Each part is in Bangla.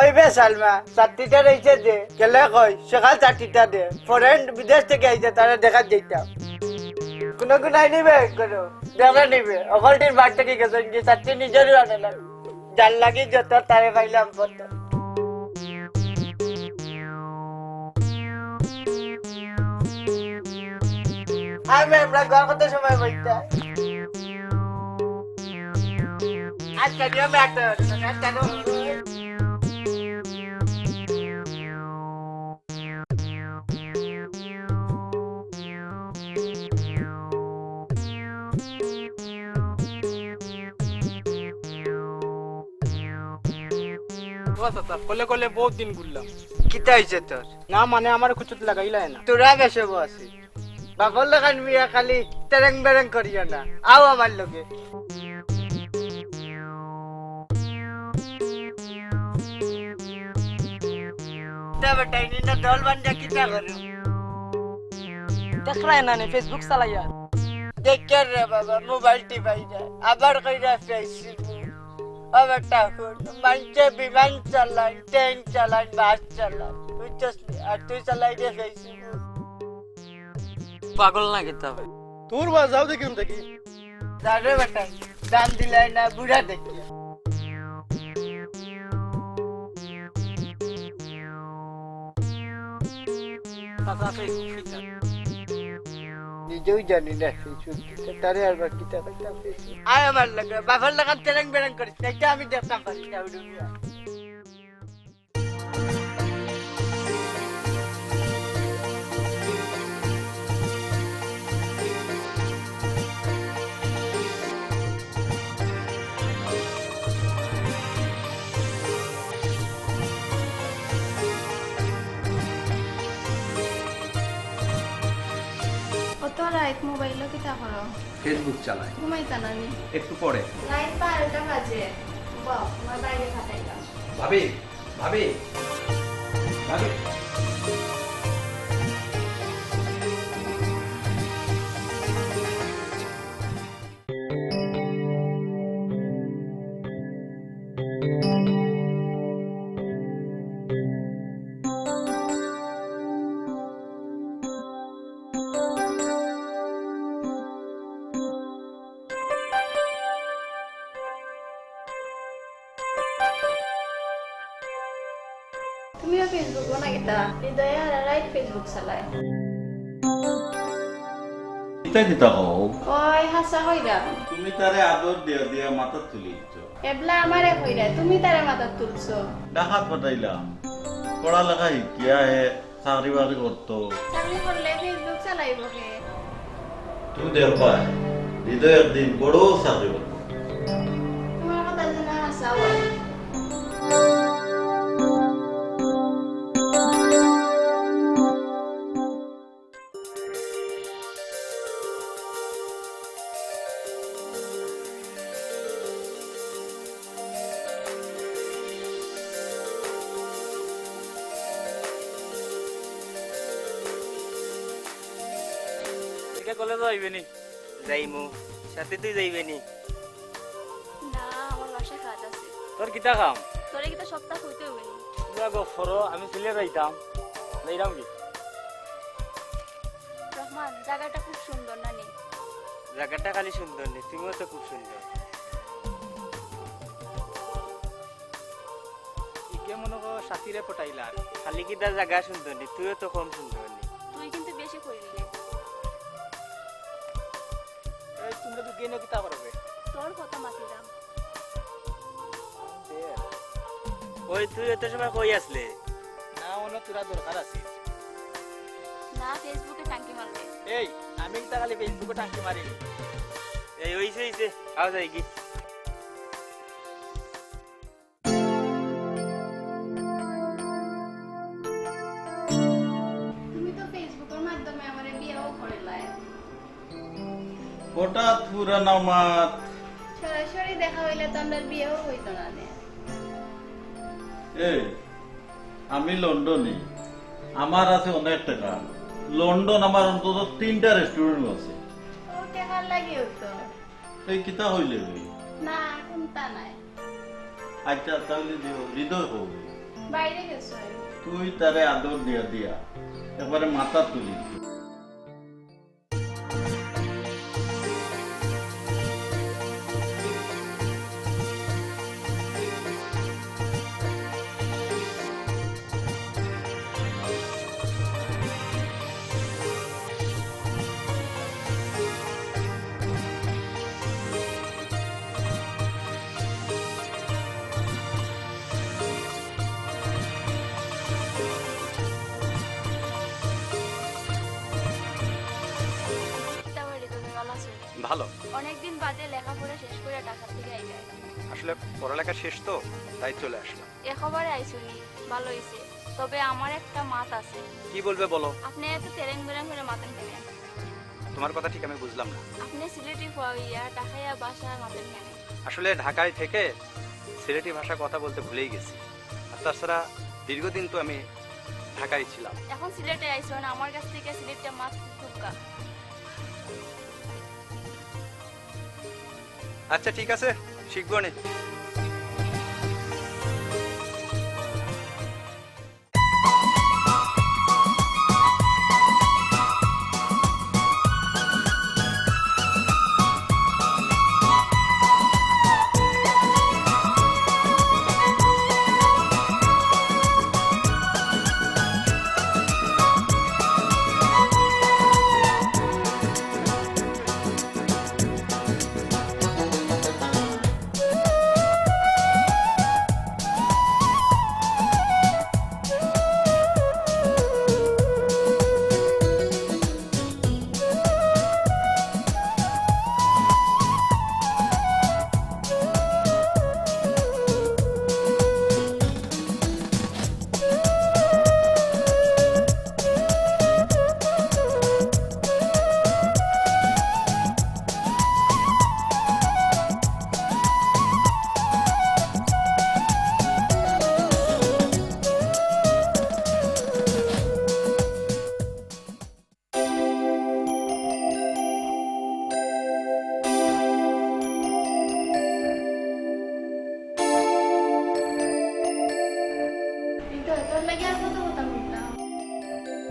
ওই বে সালমা চারটিটা রয়েছে যে গেলে কই সকাল চারটিটা দে ফরেন বিদেশ থেকে আইছে তারা দেখা যেতাম কোন কোন আইনিবে কোনো দেখা নিবে অকলটির বাড়ি থেকে গেছেন যে চারটি নিজেরই আনে না জাল লাগি যত তারে পাইলাম পড়তে আমি আমরা ঘর কত সময় বইতে আজকে নিয়ে ব্যাট কলে কলে বহুত দিন ঘুরলাম কিতা হইছে তোর না মানে আমার কুচুত লাগাইলাই না তোরা বেসে বসি বাবর লাগান মিয়া খালি তেরেং বেরেং করিয়া না আও আমার লগে বেটাইনি না দল বান্ধা কিতা করু দেখলাই না ফেসবুক চালাইয়া দেখে রে বাবা মোবাইল টিপাই যায় আবার কইরা ফেসবুক আবার টাকুন মানছে বিমান চালান ট্রেন চালান বাস চালান বুঝছস আর তুই চালাই দে ফেসবুক পাগল না কিতা ভাই তোর বা যাও দেখি দেখি দাঁড়ে বেটা দাম দিলাই না বুড়া দেখি নিজেও জানি না ফেসবুক তারে আর বাকি টাকা আয় আমার লাগে বাবার লাগান তেরেং বেরেং করিস এটা আমি দেখতাম পারি না উড়িয়া কত রাত মোবাইলও কিতা করো ফেসবুক চালায় ঘুমাইতা নানি একটু পরে রাত 12টা বাজে বাহ আমার বাইরে খাটাইলাম ভাবি ভাবি ভাবি তুমিও ফেসবুক না কিতা হৃদয় আর রাত ফেসবুক চালায় কিতা কিতা কও ওই হাসা কইরা তুমি তারে আদর দিয়া দিয়া মাথা তুলিছ এবলা আমারে কইরা তুমি তারে মাথা তুলছো ডাকাত পাঠাইলাম পড়ালেখা শিকিয়া হে চাকরি বাকরি করতো চাকরি করলে ফেসবুক চালাইব কে তুমি দেখবা হৃদয় একদিন বড় চাকরি করবো তোমার কথা জানা হাসা হয় কলেজ যাইবে নি যাইমু সাথে তুই যাইবে নি না আমার বাসা কাজ আছে তোর কিতা কাম তোরে কিতা সপ্তাহ হইতে হইবে নি তোরা গফর আমি চলে যাইতাম যাইরাম কি রহমান জায়গাটা খুব সুন্দর নানি জায়গাটা খালি সুন্দর নেই তুমিও তো খুব সুন্দর ইকে মনে কর সাথীরে পটাইলা খালি কি তার জায়গা সুন্দর নেই তুইও তো কম সুন্দর নেই তুই কিন্তু বেশি কইলি এই তোমরা তো গেনে কিতা করবে তোর কথা মাতিলাম ওই তুই এত সময় কই আসলে না মনে তোরা দরকার আছে না ফেসবুকে টাঙ্কি মারবে এই আমি কিতা খালি ফেসবুকে টাঙ্কি মারিনি এই হইছে আও যাই কি তুমি তো ফেসবুকের মাধ্যমে আমারে বিয়েও করিলাই হঠাৎ পুরানা মাত সরাসরি দেখা হইলে তো আমরা বিয়েও হইতো না নে এই আমি লন্ডনে আমার আছে অনেক টাকা লন্ডন আমার অন্তত 3টা রেস্টুরেন্ট আছে ও টাকার লাগি হতো এই কিতা হইলে না কোনটা নাই আচ্ছা তাহলে দিও হৃদয় হবে বাইরে গেছে। তুই তারে আদর দিয়া দিয়া একবারে মাথা তুলি। ভালো। অনেকদিন বাদে লেখাপড়া শেষ করে ঢাকা থেকে আইলে। আসলে পড়ালেখা শেষ তো, তাই চলে আসলাম। এ খবরে আইসুনি, ভালো হইছে। তবে আমার একটা মাত আছে। কি বলবে বলো। আপনি এত তেরেং বেরেং করে মাতেন কেন? তোমার কথা ঠিক আমি বুঝলাম না। আপনি সিলেটি হইয়া ঢাকাইয়া ভাষা মাতেন কেন? আসলে ঢাকায় থেকে সিলেটি ভাষা কথা বলতে ভুলেই গেছি। আর তাছাড়া দীর্ঘদিন তো আমি ঢাকায় ছিলাম। এখন সিলেটে আইসুন, আমার কাছ থেকে সিলেটটা মাত টুকা। আচ্ছা ঠিক আছে, শিখবো নি।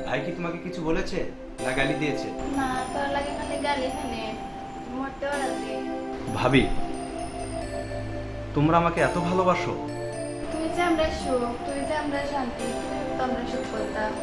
ভাই কি তোমাকে কিছু বলেছে না গালি দিয়েছে? না, তোর লাগে খালি গালি খানে। মরতেও রাজি। ভাবি, তোমরা আমাকে এত ভালোবাসো? তুই যে আমরা সুখ, তুই যে আমরা শান্তি, তো আমরা সুখ করতাম।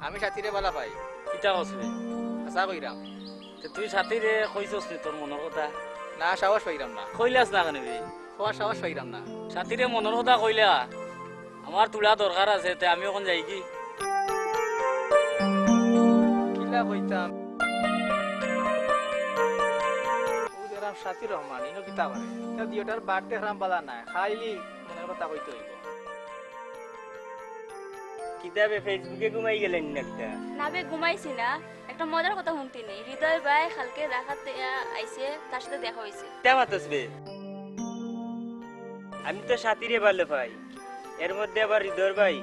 আমি সাথীরে বলা পাই। কিতা কসবে? আশা কইরাম তুই সাথীরে কইছস নি তোর মনের কথা? না, সাহস পাইরাম না। কইলাস না কেন বে? হওয়ার সাহস পাইরাম না। সাথীরে মনের কথা কইলা আমার তুলা দরকার আছে, তে আমি এখন যাই কি? কিলা কইতাম ও যেরাম সাথী রহমান ইনো কিতা পারে। তা দিওটার বার্থডে হারাম বালা নাই, খাইলি মনের কথা কইতে হইব। কিতাবে ফেসবুকে ঘুমাই গেলেন না কিতা? না বে, ঘুমাইছি না। একটা মজার কথা শুনতিনি। হৃদয় ভাই কালকে দেখাতে আইছে, তার সাথে দেখা হইছে। কিতা মাতস বে? আমি তো সাথীরে ভালো পাই, এর মধ্যে আবার হৃদয় ভাই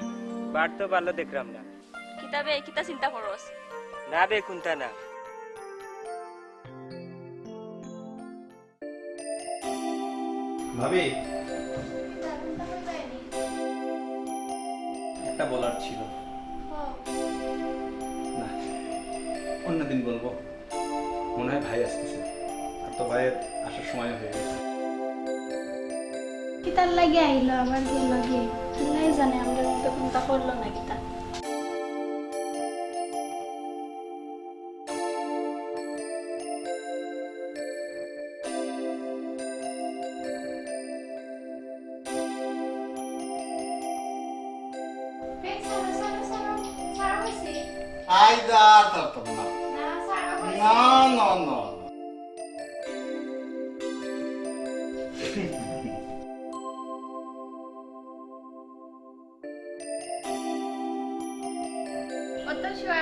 বার তো ভালো দেখলাম না। কিতাবে কিতা চিন্তা করস? না বে, কোনটা না। ভাবি, একটা বলার ছিল। না, অন্যদিন বলবো। মনে হয় ভাই আসতেছে, আর তো ভাইয়ের আসার সময় হয়ে গেছে। কিতার লাগে আইলো আবার যে লাগে, নাই জানে আমরা তো কোনটা করলো না কিতা। আইদার তারতাম না। না না না।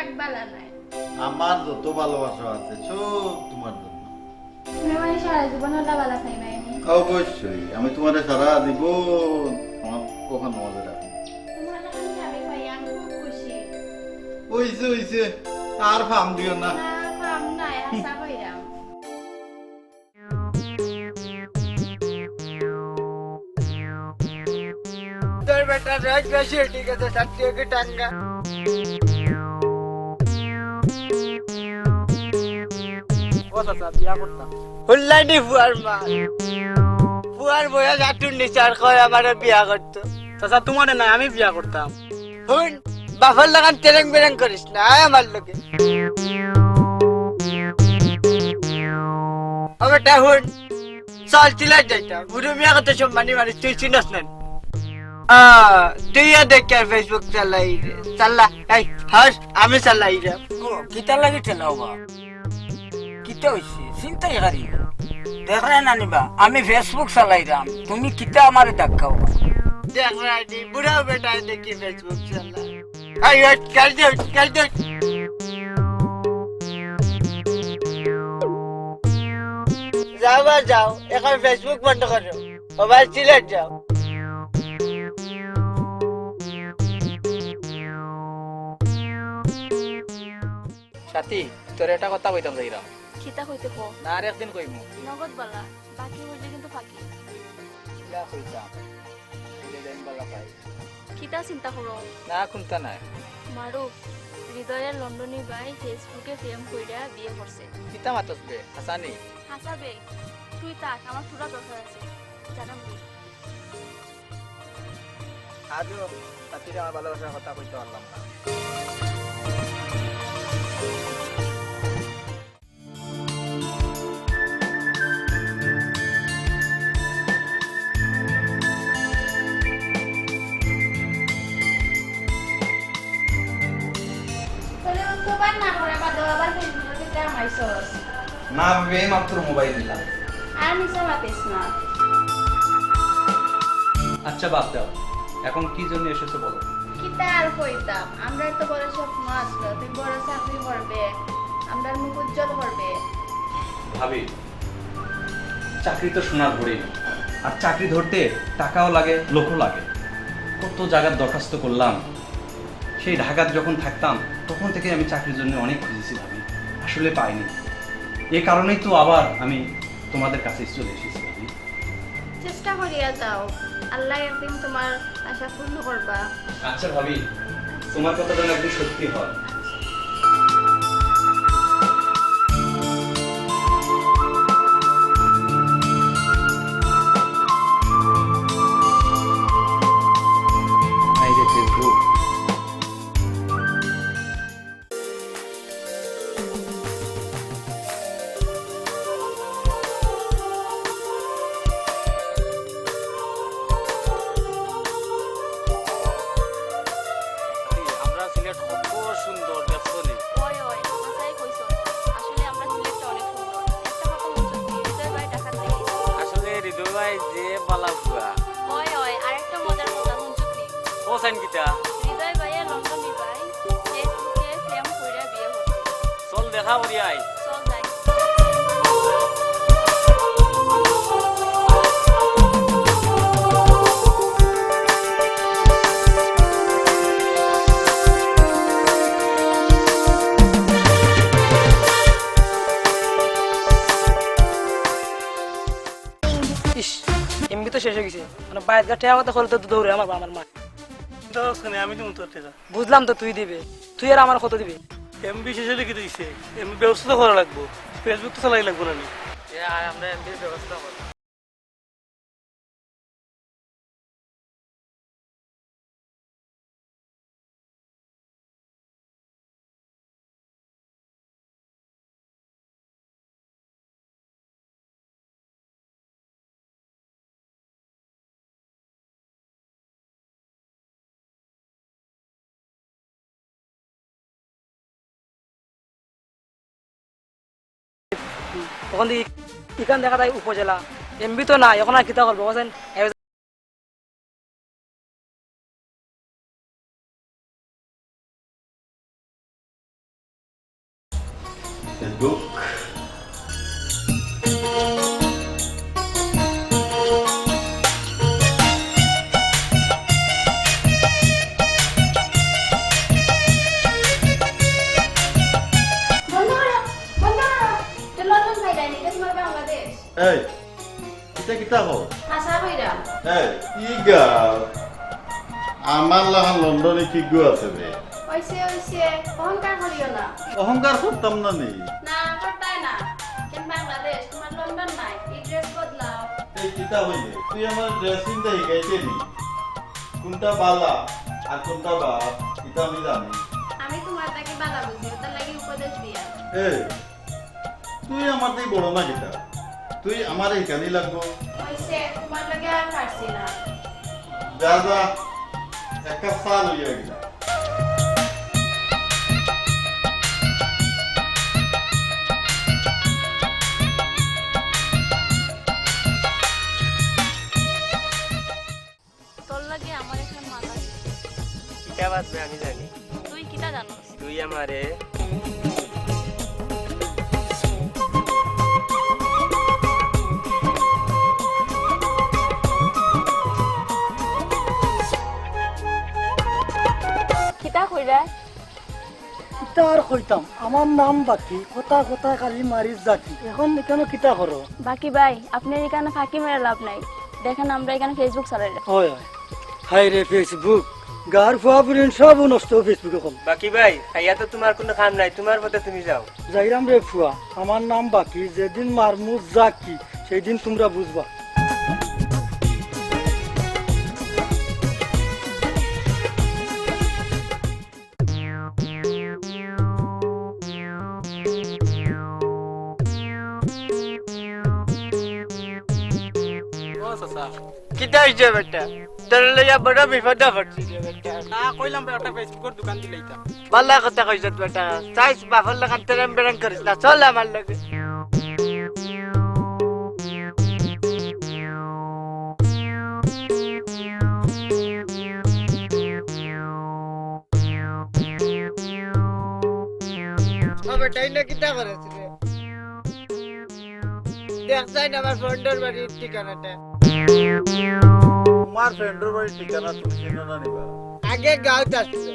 এক বালা নাই আমার যত ভালোবাসা আছে সব তোমার জন্য। তুমি মানে সারা জীবন হল্লা বালা চাই নাই অবশ্যই আমি তোমার সারা দিব, আমার কখনো মজা রাখবো। তোমার কাছে আমি পাই আমি খুব খুশি হইছে হইছে, আর ফার্ম দিও না। না কাম নাই আশা কইরাম তোর বেটা রাজ বেশি ঠিক আছে, সাথে টাঙ্গা ও চাচা বিয়া করতাম হুল্লানি ফুয়ার মা, ফুয়ার বয়স আটুর নিচার কয় আমার বিয়া করতো। চাচা তোমার নাই আমি বিয়া করতাম হুন বাফার লাগান তেরেং বেরেং করিস না, আয় আমার লোকে। ও বেটা হুন, চল চিলাই যাইতা, বুড়ো মিয়া কত সম্মানী মানুষ, তুই চিনস না। তুই দেখ ফেসবুক চালাই রে, চাল্লা এই হাস আমি চালাই রে। কিতা লাগি ঠেলাওবা কিতা হইছে চিন্তাই হারি দেখলে না নিবা আমি ফেসবুক চালাইরাম তুমি কিতা আমারে দেখাও দেখ রানি বুড়া বেটা দেখি ফেসবুক চালাই। আই হট কাল দে কাল দে। যাও বা যাও, এখন ফেসবুক বন্ধ করো, মোবাইল সিলেট যাও। সাথী তোর একটা কথা কইতাম যাইরাম খিতা কইতে কো না আর একদিন কইমু নগদ বালা বাকি হইলে কিন্তু ফাঁকি কিলা কইতাম এই দেন বালা পাই খিতা চিন্তা করো না কোনটা নাই মারুফ হৃদয়ের লন্ডনী ভাই ফেসবুকে প্রেম কইরা বিয়ে করছে। কিতা মাতস বে হাসানি হাসাবে তুই তাক আমার পুরা দরকার আছে জানাম তুই আজও সাথীরে আমার ভালোবাসার কথা কইতে পারলাম না না ভাবে মাত্র মোবাইল নিলাম। আচ্ছা বাদ দাও, এখন কি জন্য এসেছো বলো। আমরা তো বড় স্বপ্ন আসলো তুই বড় চাকরি করবে আমরা মুখ উজ্জ্বল করবে ভাবি চাকরি তো সোনার হরিণ, আর চাকরি ধরতে টাকাও লাগে লোকও লাগে। কত জায়গার দরখাস্ত করলাম, সেই ঢাকার যখন থাকতাম তখন থেকে আমি চাকরির জন্য অনেক খুঁজেছি ভাবি, আসলে পাইনি। এ কারণেই তো আবার আমি তোমাদের কাছে চলে এসেছি ভাবি। চেষ্টা করিয়া যাও আল্লাহ একদিন তোমার আশা পূর্ণ করবা আচ্ছা ভাবি, তোমার কথাটা যেন একদিন সত্যি হয়। ফেসবুক আমরা সিলেট কত সুন্দর দেখছো নি? ওই ওই কথাই কইছো আসলে আমরা সিলেটটা অনেক সুন্দর একটা কথা বলছো হৃদয় ভাই ঢাকা থেকে আসলে হৃদয় ভাই যে বালা ফুয়া ওই ওই আরেকটা মজার কথা শুনছো কি ও সাইন কিটা হৃদয় ভাইয়ের লন্ডনী ভাই ফেসবুকে প্রেম কইরা বিয়ে করছে চল দেখা করি আই। চল যাই ইস এমবি তো শেষ হয়ে গেছে মানে বাইরে গা ঠেয়া কথা করলে তো দৌড়ে আমার আমার মা আমি তুমি তোর টাকা বুঝলাম তো তুই দিবে তুই আর আমার কত দিবি এমবি শেষে লিখে দিচ্ছে এমবি ব্যবস্থা তো করা লাগবো, ফেসবুক তো চালাই লাগবো না নি। আমরা এমবির ব্যবস্থা করব ওখান থেকে এখান দেখা যায় উপজেলা এমবি তো নাই এখন আর কিতা করবো বলছেন ফেসবুক বন্ধ করো, বন্ধ করো। এটা লন্ডন ভাই ডাইনি, এটা তোমার বাংলাদেশ। এই কিতা কিতা হো হাসা কইরাম। এই ইগা আমার লাহান লন্ডনে কি গো আছে রে হইছে হইছে, অহংকার করিও না। অহংকার করতাম না নি না করতাই না। কেন বাংলাদেশ, তোমার লন্ডন নাই। এই ড্রেস বদলাও। এই কিতা হইলে তুই আমার ড্রেসিং দা শিখাইছে নি কোনটা বালা আর কোনটা বাপ এটা আমি জানি আমি তোমার তাকে বালা বুঝি, ওটার লাগি উপদেশ দিয়া। এই তুই আমার থেকে বড় না কিতা তুই আমার এইখানেই লাগবো হইছে, তোমার লাগে আর পারছি না। যা যা এক কাপ চা লইয়া গেলা তোর লাগে আমার এখন মাথা কিতা বাজবে আমি জানি। তুই কিটা জানোস? তুই আমারে কিটা কইরা? কিতার কইতাম আমার নাম বাকি কথা কথা খালি মারিস জাকি এখন এখানে কিতা করো বাকি ভাই, আপনার এখানে ফাঁকি মেরে লাভ নাই। দেখেন আমরা এখানে ফেসবুক চালাই। হয় হয় হাই রে ফেসবুক গার ফুয়া পুরিন সব নষ্ট ফেসবুকে কম বাকি ভাই, খাইয়া তো তোমার কোনো কাম নাই, তোমার পথে তুমি যাও। যাইরাম রে ফুয়া আমার নাম বাকি যেদিন মারমু জাকি সেই দিন তোমরা বুঝবা ও চাচা কিতা হইছে বেটা তোর লইয়া বড় বিপদে পড়ছি রে বেটা না কইলাম রে একটা ফেসবুকের দোকান দিলাইতাম। ভালো কথা কইছ বেটা চাইস বাফর লাগান তেরাম বেরাম করিস না চল আমার লগে ও বেটা ইনা কিতা করেছ রে দেখছাই না আমার ফ্রেন্ডের বাড়ির ঠিকানাটা তোমার ফ্রেন্ডের বাড়ির ঠিকানা তুমি চিনো না নিবা আগে গাঁত আসছে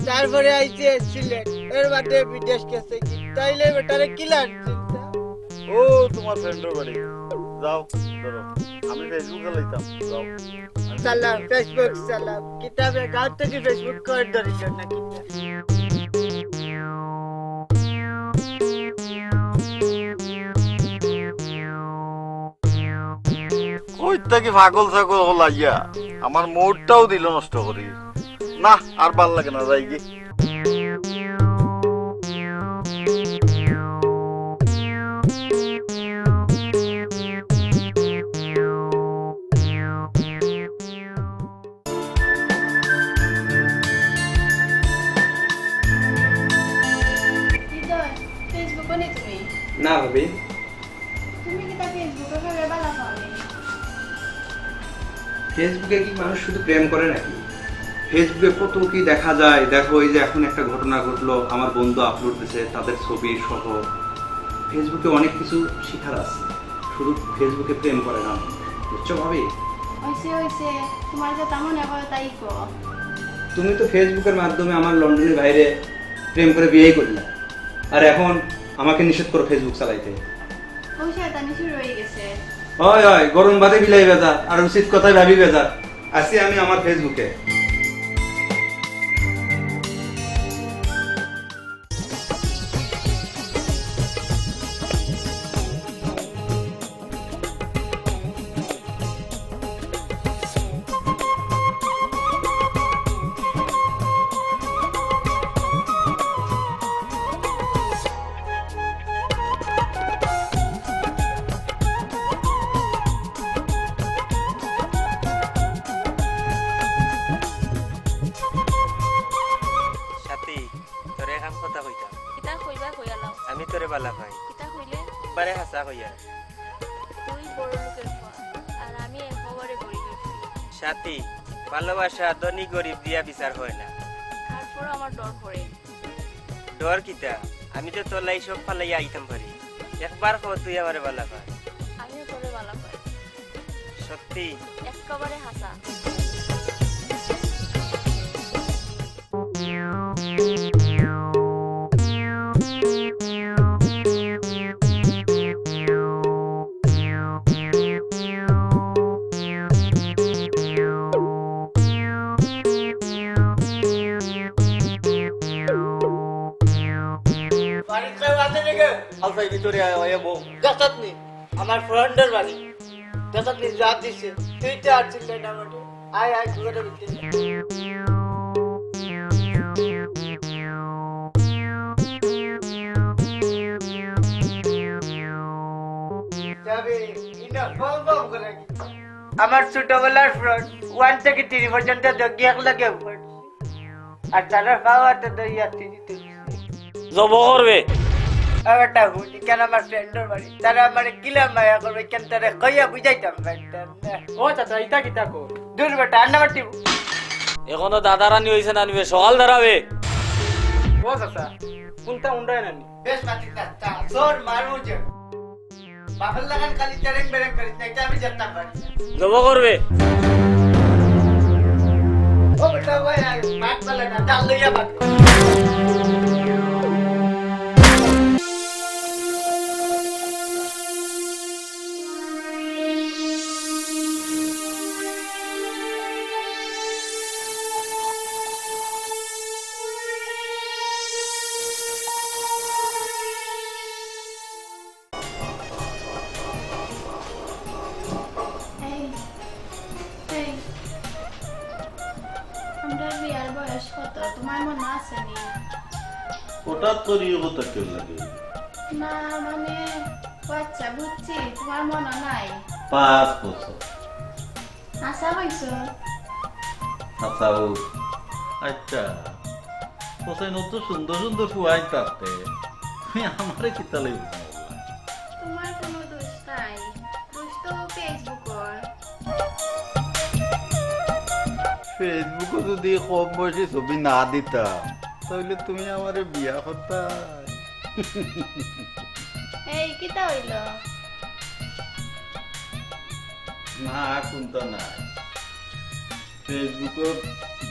তারপরে আইছে সিলেট এর বাদে বিদেশ গেছে কি তাইলে বেটারে কি লাগছে ও তোমার ফ্রেন্ডের বাড়ি যাও ধরো আমি ফেসবুক চালাইতাম যাও সালাম ফেসবুক সালাম কিতাবে গাঁত থেকে ফেসবুক করে ধরিস না কিতা কই থেকে পাগল ছাগল হলাইয়া আমার মুডটাও দিল নষ্ট করি না আর ভাল লাগে না যাই গিয়ে হৃদয়, ফেসবুকও নেই তুমি? না ভাবি, তুমি কি তা ফেসবুকে ভাবে বালা পাওনি? ফেসবুকে কি মানুষ শুধু প্রেম করে নাকি? ফেসবুকে কত কি দেখা যায়, দেখো এই যে এখন একটা ঘটনা ঘটলো, আমার বন্ধু আপলোড দিয়েছে তাদের ছবি সহ। ফেসবুকে অনেক কিছু শিখার আছে, শুধু ফেসবুকে প্রেম করে না, বুঝছো ভাবি? হইছে হইছে, তোমার যা তেমন এবার তাই কো। তুমি তো ফেসবুকের মাধ্যমে আমার লন্ডনের বাইরে প্রেম করে বিয়েই করলে, আর এখন আমাকে নিষেধ করো ফেসবুক চালাইতে। ওই শয়তানি শুরু হয়ে গেছে। হয় হয়, গরম বাদে বিলাই বেজার আর উচিত কথাই ভাবি বেজার। আসি আমি আমার ফেসবুকে। সাথী, তোরে এখন কথা কইতাম। কিটা কইবা কইয়ালাও? আমি তোরে বালা পাই, কিটা কইলে? বারে হাসা কইয়া। তুই বড় লোকের ফল, আর আমি একেবারে গরিবের ফুল। সাথী, ভালোবাসা ধনী গরিব দিয়া বিচার হয় না। তারপর আমার ডর করে। ডর কিতা? আমি তো তোলাই সব ফালাই আইতাম পারি একবার কো তুই আমারে ভালো পাই আমিও তোরে ভালো পাই সত্যি একেবারে হাসা বাড়ির কেউ আছে নাকি? আলসাই ভিতরে আয় বউ দেখাত নি আমার ফ্রেন্ডের বাড়ি দেখাত নি যা দিছে তুই তো আর চিনলে না আমাকে আয় আয় ঘুরে ভিতরে যাবে ইনা বল বল করে আমার ছোটবেলার ফ্রেন্ড 1 থেকে 3 পর্যন্ত যোগ্য এক লাগে আর তারা পাওয়াতে দইয়া তিনতে জব করবে একটা হুনি কেন আমার ফ্রেন্ডের বাড়ি তারা আমার কিলা মায়া করবে কেন তারা কইয়া বুঝাইতাম বেটা ও চাচা ইটা কিতা কর দূর বেটা আন্না মাটি এখনো দাদা রানী হইছে না নিবে সকাল দাঁড়াবে ও চাচা কোনটা উন্ডায় নানি বেশ মাটি তা জোর মারু যে বাবল লাগান খালি তেরেং বেরেং করিস না এটা আমি জানতাম পারি জব করবে ও বেটা ভাই মাঠ পালে না ডাল লইয়া বাদ এই এই আমরা বিয়ার বয়স কত তোমার মনে আছে নি হঠাৎ করে কথা কেউ লাগে না মানে আচ্ছা বুঝছি তোমার মনে নাই 5 বছর আশা কইছো আচ্ছা আচ্ছা কোথায় নতুন সুন্দর সুন্দর ফুয়াই তাতে তুমি আমারে কিতা লাগবে তোমার কোনো দোষ নাই দোষ তো ফেসবুকর ফেসবুকে যদি কম বয়সী ছবি না দিতাম তাহলে তুমি আমারে বিয়া করতা এই কিতা হইল না কোনটা না ফেসবুকত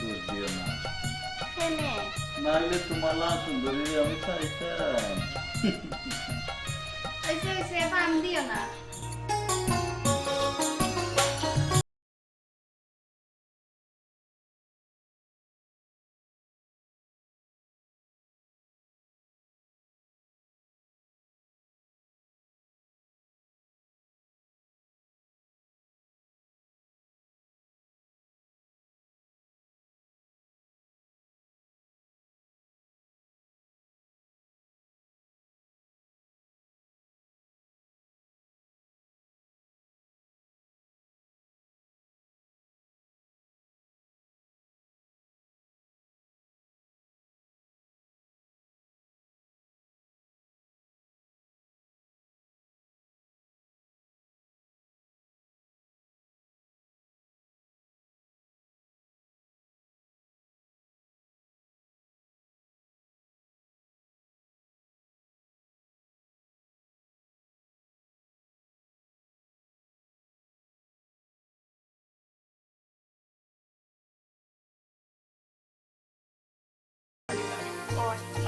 দোষ দিও না কেনে নাহলে তোমার লাল সুন্দরী আমি চাইতাম ওইসে পান দিও না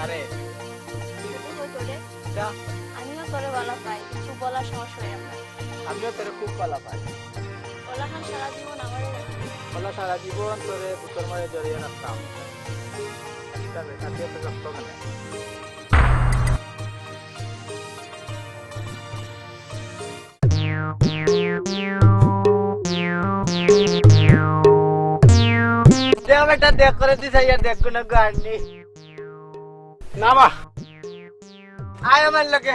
আরে তোরে যা আমিও তোরে ভালো পাই কিছু বলার সমস্যা হয় আমার আমিও তোরে খুব ভালো পাই ওলাখান সারা জীবন আমারই রাখবি বলা সারা জীবন তোরে পুত্র মারে জড়িয়ে রাখতাম তবে কাটিয়ে তো রাখতো না দেখ বেটা দেখ করে দিস আর দেখ কোনো গান নেই না মা আয় আমার লগে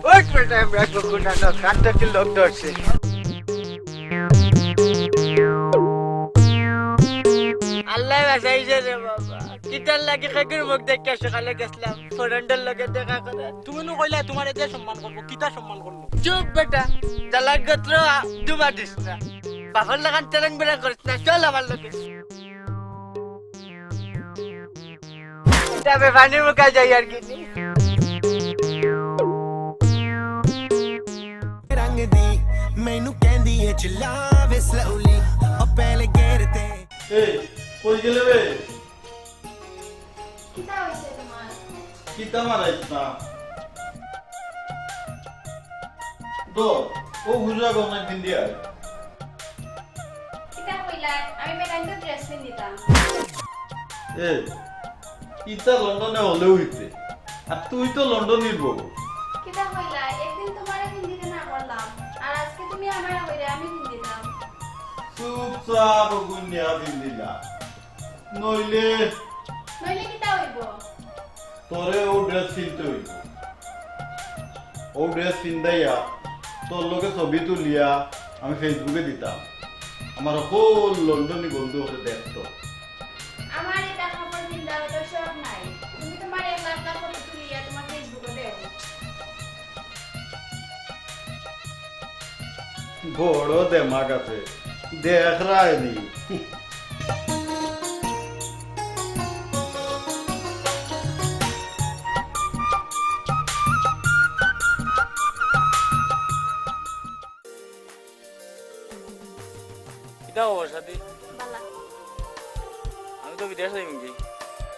ওই বেটা আমরা কোকুনা না কাটতে কি লোক ধরছে আল্লাহ বাঁচাইছে রে বাবা কিটার লাগে খাকির মুখ দেখে সকালে গেছিলাম ফরেন্ডের লগে দেখা করে তুমি নো কইলা তোমার এতে সম্মান করবো কিতা সম্মান করবো চুপ বেটা তালাক গোত্র দুবার দিস না বাপর লাগান তেলেন বেড়া করিস না, চল আমার লোকে। তবে পানির মুখে যাই আর কি। रंग दी मैनू कहंदी है चला वे स्लोली ओ पहले गेर ते এই কই গেলে বে কিতা হইছে তোমার? কিতা মারাইছ না তো ও হুজরা গমন দিন দিয়া কিতা কইলা? আমি বেটাইন তো ড্রেস পিন্দিতাম। এই ইতা লন্ডনে হলেও হইতে আর তুই তো লন্ডনের বউ কিতা কইলা? একদিন তোমারে পিন্দিতে না করলাম আর আজকে তুমি আমারে কইরা আমি পিন্দিতাম। চুপচাপ গুনিয়া দিন দিলা নইলে নইলে কিতা হইব? তোরে ও ড্রেস কিনতে হইব ও ড্রেস কিনদাইয়া তোর লোকে ছবি তুলিয়া আমি ফেসবুকে দিতাম আমার হোল লন্ডনী বন্ধু হতে দেখতো আমার এটা খবর পিন্দার তো শখ নাই। তুমি তোমার একলা একলা ফটো তুলিয়া তোমার ফেসবুকে দেও। বড় দেমাগ আছে দেখ রায়নি কিতা খবর সাথী? বালা আমি তো বিদেশ যাই নাকি,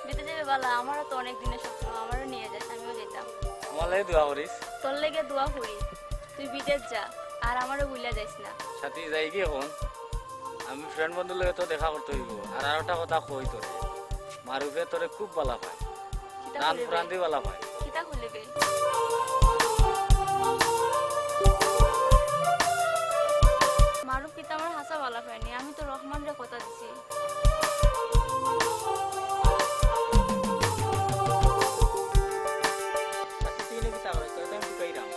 দিতে যাবে বালা, আমারও তো অনেক দিনের স্বপ্ন, আমারও নিয়ে যাস, আমিও যেতাম। আমার লাগে দোয়া করিস। তোর লেগে দোয়া করি, তুই বিদেশ যা আর আমারও ভুলে যাইস না। সাথী যাই কি এখন আমি ফ্রেন্ড বন্ধুর লগে তো দেখা করতে হইব। আর একটা কথা কই তোরে, মারুফে তোরে খুব বালা পায়, কিতা গান খুলিবে? পুরান দিয়ে বালা পায়। কিতা খুলিবে? মারুফ কিতা আমার হাসা বালা পায়নি, আমি তো রহমানরে কথা দিছি। সাথী তুই নাকি তা করে তোর তো আমি ঢুকাইরাম।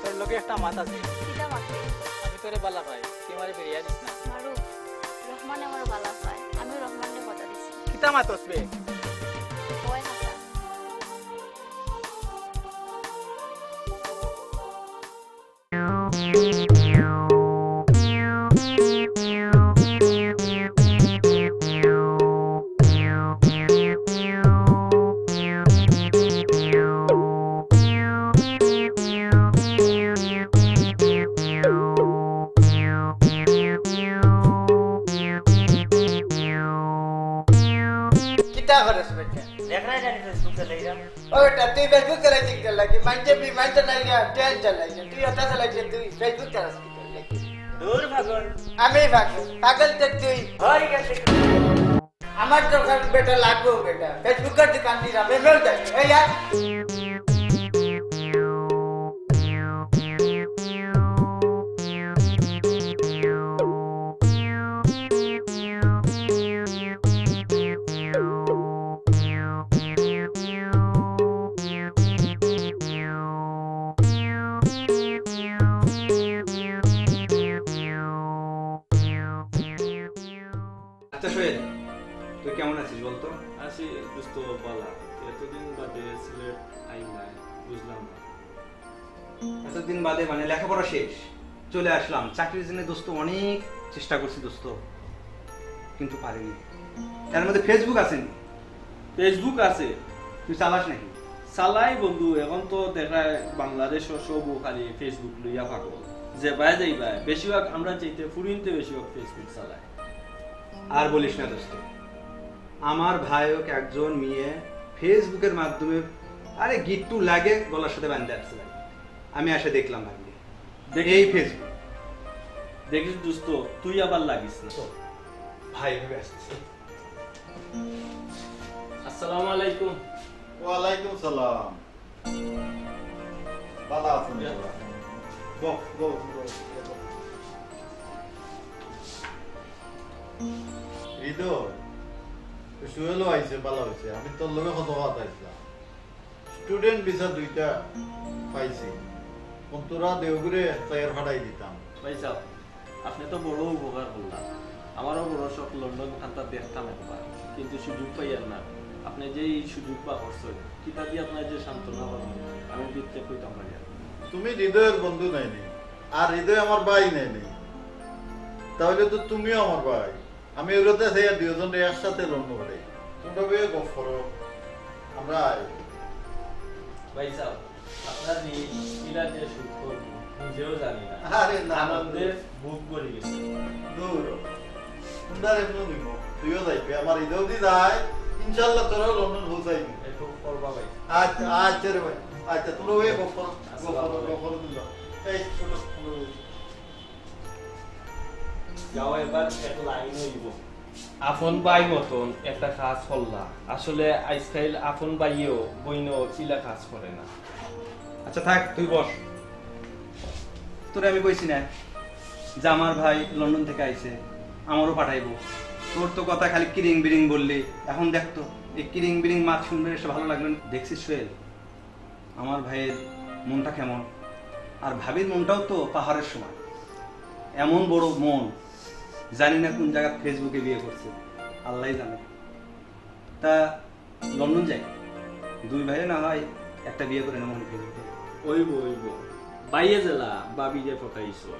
তোর লগে একটা মাত আছে, কিতা মাতে? আমি তোরে বালা পাই, তুই আমারে বেরিয়া দিস না। মারুফ, রহমান আমার বালা পায়, আমি রহমানরে কথা দিছি। কিতা মাত আসবে? ওই হাসা। কিতা করস বেটা? দেখ না জানি ফেসবুক চালাইরাম। ও বেটা তুই ফেসবুক চালাই ঠিক লাগি, মানছে বিমান চালাই গিয়া, ট্রেন চালাই গিয়া, তুই ওটা চালাই গিয়া, তুই ফেসবুক চালাস কি লাগি? দূর পাগল। আমি পাগল, পাগল তো তুই। হই গেছে। আমার দোকান বেটা লাগবে বেটা, ফেসবুকের দোকান দিলাম, এমএল যাই এই আর আচ্ছা সোহেল, তুই কেমন আছিস বলতো? আসি দোস্ত বালা এতদিন বাদে সিলেট আইলাই বুঝলাম না এতদিন বাদে মানে লেখাপড়া শেষ, চলে আসলাম চাকরির জন্য দোস্ত, অনেক চেষ্টা করছি দোস্ত, কিন্তু পারিনি। এর মধ্যে ফেসবুক আসেনি। ফেসবুক আছে, তুই চালাস নাকি? চালাই বন্ধু। এখন তো দেখায় বাংলাদেশের সব খালি ফেসবুক লইয়া পাগল, যে বাই যাই বাই বেশিরভাগ আমরা চাইতে ফুরিনতে বেশিরভাগ ফেসবুক চালায়। আর বলিস না দোস্ত, আমার ভাইওক একজন মেয়ে ফেসবুকের মাধ্যমে আরে গিট্টু লাগে গলার সাথে বাঁধতে আসছে, আমি এসে দেখলাম ভাবলি এই ফেসবুক। দেখিস দোস্ত, তুই আবার লাগিস না। ভাই ভেবে আসছে। আসসালামু আলাইকুম। ওয়ালাইকুম সালাম বালা আছেন বহ বহ হৃদয় সুয়েলও আইছে ভালো হয়েছে। আমি তোর লগে কত কথা আইছিলাম, স্টুডেন্ট ভিসা 2টা পাইছি, তোরা দেওগুড়ে তৈয়ার ভাড়াই দিতাম। ভাই সাহেব, আপনি তো বড় উপকার করলাম। আমারও বড় শখ লন্ডন খান্তা দেখতাম একবার, কিন্তু সুযোগ পাইয়ার না। আপনি যে এই সুযোগ পা করছেন, কিতা দিয়ে আপনার যে সান্ত্বনা পাবেন আমি বিত্তে কইতাম পারি। তুমি হৃদয়ের বন্ধু নাইনি, আর হৃদয় আমার ভাই নেই, তাহলে তো তুমিও আমার ভাই। আমি ওরতে সেই দুজন একসাথে লন্ডন করে তোমরা বে গপ করো, আমরা আই। ভাই সাহেব আপনার কিরা যে শুট করব নিজেও জানি না, আরে না, আনন্দে বুক করে গেছে। দূর তোমরা এমন নিব, তুইও যাইবে, আমার হৃদয় দি যায়, ইনশাআল্লাহ তোরাও লন্ডন পৌঁছাইবি। একটু করবা ভাই। আচ্ছা আচ্ছা রে ভাই, আচ্ছা তোমরা বে গপ করো, গপ করো দিল। এই ছোট যাও এবার এক লাইন হইব। আপন ভাই মতন একটা কাজ করলা, আসলে আজকাল আপন ভাইও বইনও চিলা কাজ করে না। আচ্ছা থাক, তুই বস। তোরে আমি কইছি না যে আমার ভাই লন্ডন থেকে আইছে, আমারও পাঠাইবো। তোর তো কথা খালি কিরিং বিরিং বললি, এখন দেখতো এই কিরিং বিরিং মাছ শুনবে এসে ভালো লাগলো না। দেখছিস সোহেল আমার ভাইয়ের মনটা কেমন, আর ভাবির মনটাও তো পাহাড়ের সমান। এমন বড় মন, জানি না কোন জায়গা ফেসবুকে বিয়ে করছে, আল্লাহ জানে। তা লন্ডন যাই, দুই ভাইয়ে না হয় একটা বিয়ে করে নেব ফেসবুকে। ওইব ওইব বাইয়ে জেলা বাবি যে ফটাইছো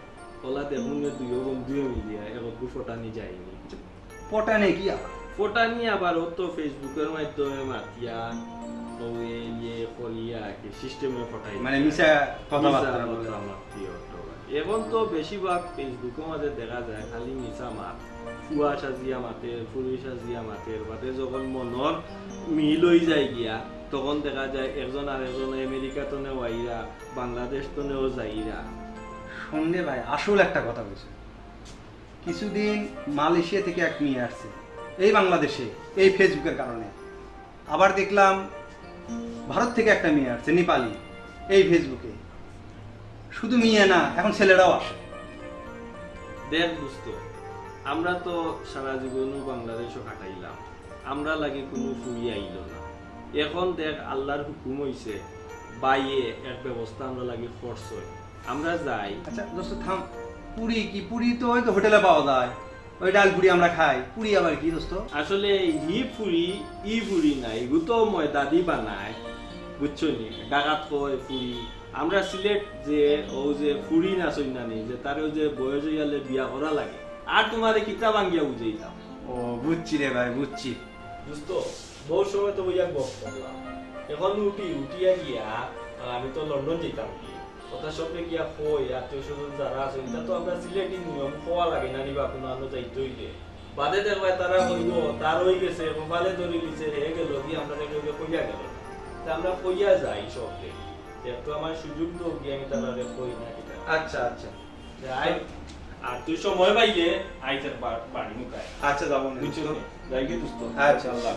ওলা দেখুন দুইও বন্ধুও মিলিয়া একটু ফটানি যায়নি। পটা নেই কি আবার ফটানি আবার ও তো ফেসবুকের মাধ্যমে মাতিয়া ও ইয়ে করিয়া কি সিস্টেমে ফটাই, মানে মিশা কথাবার্তা বলে। এখন তো বেশিরভাগ ফেসবুকের মাঝে দেখা যায় খালি মিশা মাত, ফুয়া সাজিয়া মাতের, ফুরি সাজিয়া মাতের, বাদে যখন মনের মিল হয়ে যায় গিয়া তখন দেখা যায় একজন আর একজন আমেরিকা তো নেও আইরা, বাংলাদেশ তো নেও যাইরা। সন্ধ্যে ভাই আসল একটা কথা বলছে, কিছুদিন মালয়েশিয়া থেকে এক মেয়ে আসছে এই বাংলাদেশে এই ফেসবুকের কারণে। আবার দেখলাম ভারত থেকে একটা মেয়ে আসছে নেপালি এই ফেসবুকে। শুধু মেয়ে না, এখন ছেলেরাও আসে। দেখ দোস্ত, আমরা তো সারা জীবনও বাংলাদেশও কাটাইলাম, আমরা লাগে কোনো ফুরি আইল না। এখন দেখ আল্লাহর হুকুম হইছে বাইয়ে এক ব্যবস্থা আমরা লাগে ফোর্স হয়, আমরা যাই। আচ্ছা দোস্ত থাম, পুরি কি? পুরি তো ওই তো হোটেলে পাওয়া যায়, ওই ডাল পুরি আমরা খাই। পুরি আবার কি দোস্ত? আসলে ই ফুরি নাই, এগু তো ময়দা দি বানায়, বুঝছো নি? ডাকাত কয় ফুরি। আমরা সিলেট যে ও যে ফুরি না সৈন্যানি যে তারও যে বয়স হইয়ালে বিয়া করা লাগে, আর তোমারে কিতা ভাঙ্গিয়া বুঝাইতাম। ও বুঝছি রে ভাই, বুঝছি। দোস্ত বহু সময় তো বইয়া গপ করলাম, এখন উঠিয়া গিয়া আমি তো লন্ডন যেতাম কি কথা সবকে গিয়া কই আত্মীয় স্বজন যারা আছে এটা তো আমরা সিলেটি নিয়ম খোয়া লাগে না নিবা কোনো আনো যাইতে হইলে বাদে দেখবা তারা কইব তার হই গেছে মোবাইলে ধরে লিছে হে গেল কি আমরা দেখলে কইয়া গেল, তা আমরা কইয়া যাই সবকে একটু আমার সুযোগ তো গিয়ে আমি তারা কই না এটা। আচ্ছা আচ্ছা যাই, আর তুই সময় পাইলে আইতে বাড়ি মুখায়। আচ্ছা যাবো, বুঝছো যাই গে দোস্ত। আচ্ছা আল্লাহ।